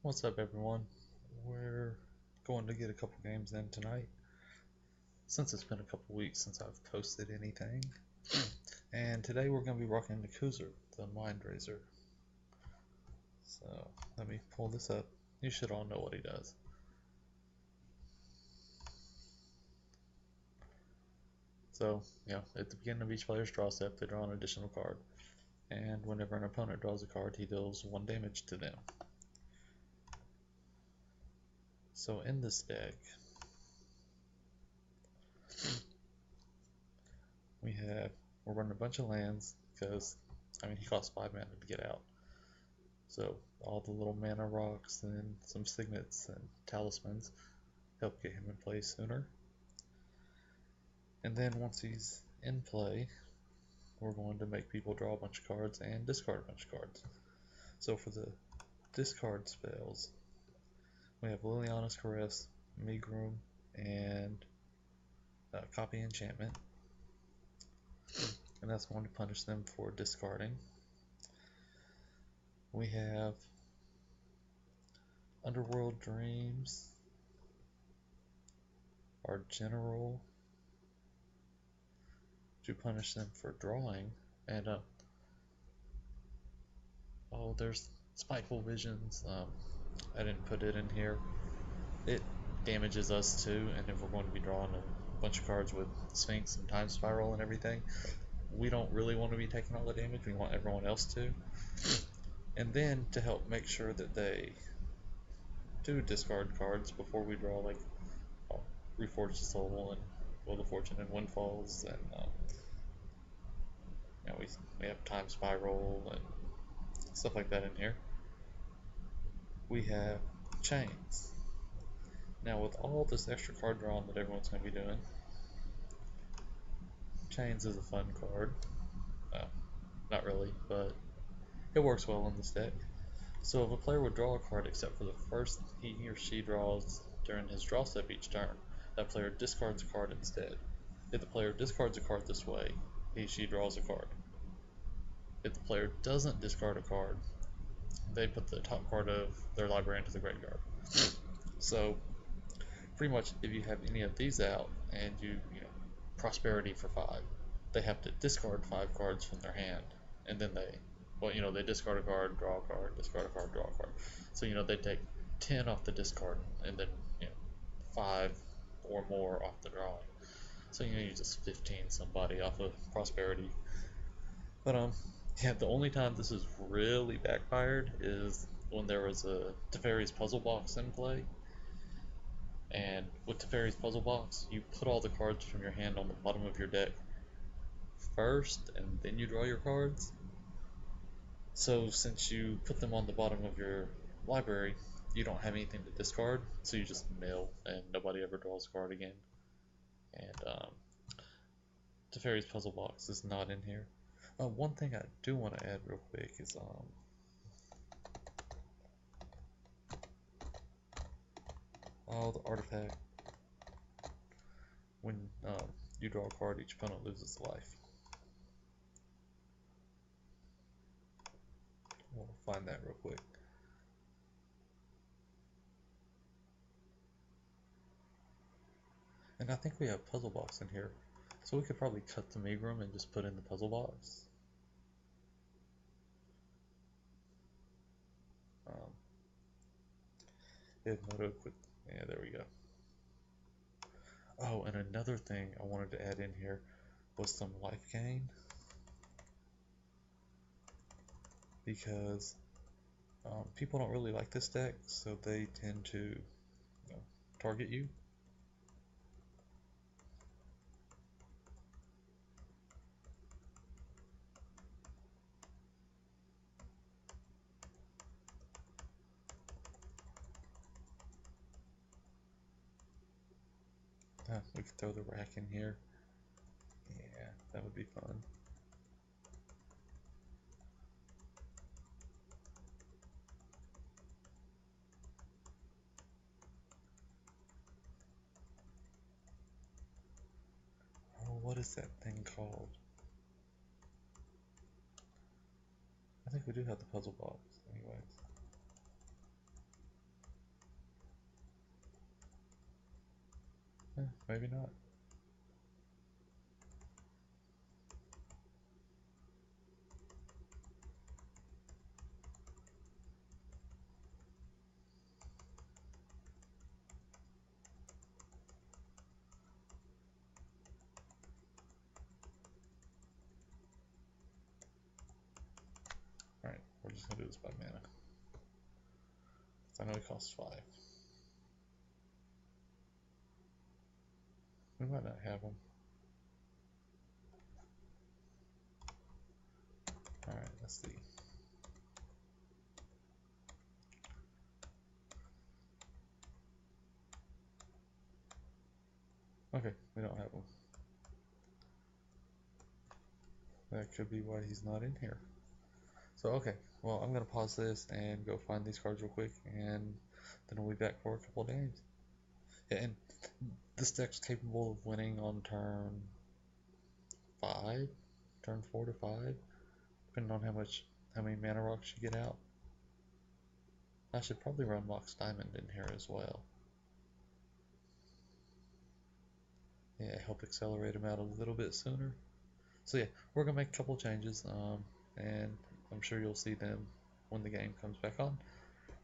What's up, everyone? We're going to get a couple games in tonight since it's been a couple weeks since I've posted anything. And today we're going to be rocking nekusar, the Mind Razor. So let me pull this up. You should all know what he does. So, at the beginning of each player's draw step, they draw an additional card. And whenever an opponent draws a card, he deals 1 damage to them. So in this deck, we're running a bunch of lands because, he costs 5 mana to get out. So all the little mana rocks and some signets and talismans help get him in play sooner. And then once he's in play, we're going to make people draw a bunch of cards and discard a bunch of cards. So for the discard spells, we have Liliana's Caress, Migrum, and Copy Enchantment. And that's going to punish them for discarding. We have Underworld Dreams, our General, to punish them for drawing. And there's Spiteful Visions. I didn't put it in here. It damages us too, and if we're going to be drawing a bunch of cards with Sphinx and Time Spiral and everything, we don't really want to be taking all the damage. We want everyone else to. And then to help make sure that they do discard cards before we draw, like Reforge the Soul and Wheel of Fortune and Windfalls, and we have Time Spiral and stuff like that in here. We have Chains. Now with all this extra card drawing that everyone's going to be doing, Chains is a fun card. Not really, but it works well in this deck. So if a player would draw a card except for the first he or she draws during his draw step each turn, that player discards a card instead. If the player discards a card this way, she draws a card. If the player doesn't discard a card, they put the top card of their library into the graveyard. So pretty much if you have any of these out and you prosperity for 5, they have to discard 5 cards from their hand, and then they discard a card, draw a card, discard a card, draw a card. So they take 10 off the discard, and then 5 or more off the drawing. So you just 15 somebody off of prosperity. But the only time this has really backfired is when there was a Teferi's Puzzle Box in play. And with Teferi's Puzzle Box, you put all the cards from your hand on the bottom of your deck first, and then you draw your cards. So since you put them on the bottom of your library, you don't have anything to discard, so you just mill, and nobody ever draws a card again. And Teferi's Puzzle Box is not in here. One thing I do want to add real quick is the artifact. When you draw a card, each opponent loses life. We'll find that real quick. And I think we have Puzzle Box in here, so we could probably cut the Migrum and just put in the Puzzle Box. Yeah, there we go. Oh, and another thing I wanted to add in here was some life gain, because people don't really like this deck, so they tend to target you. We could throw the rack in here. Yeah, that would be fun. Oh, what is that thing called? I think we do have the Puzzle Box, anyways. Maybe not. Alright, we're just gonna do this by mana. I know it costs 5. We might not have them. Alright, let's see. Okay, we don't have them. That could be why he's not in here. So, okay, well, I'm going to pause this and go find these cards real quick, and then we'll be back for a couple of games. Yeah, and this deck's capable of winning on turn 5, turn 4 to 5, depending on how many mana rocks you get out. I should probably run Mox Diamond in here as well. Yeah, help accelerate him out a little bit sooner. So yeah, we're gonna make a couple changes, and I'm sure you'll see them when the game comes back on.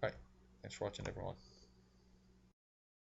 Alright, thanks for watching everyone.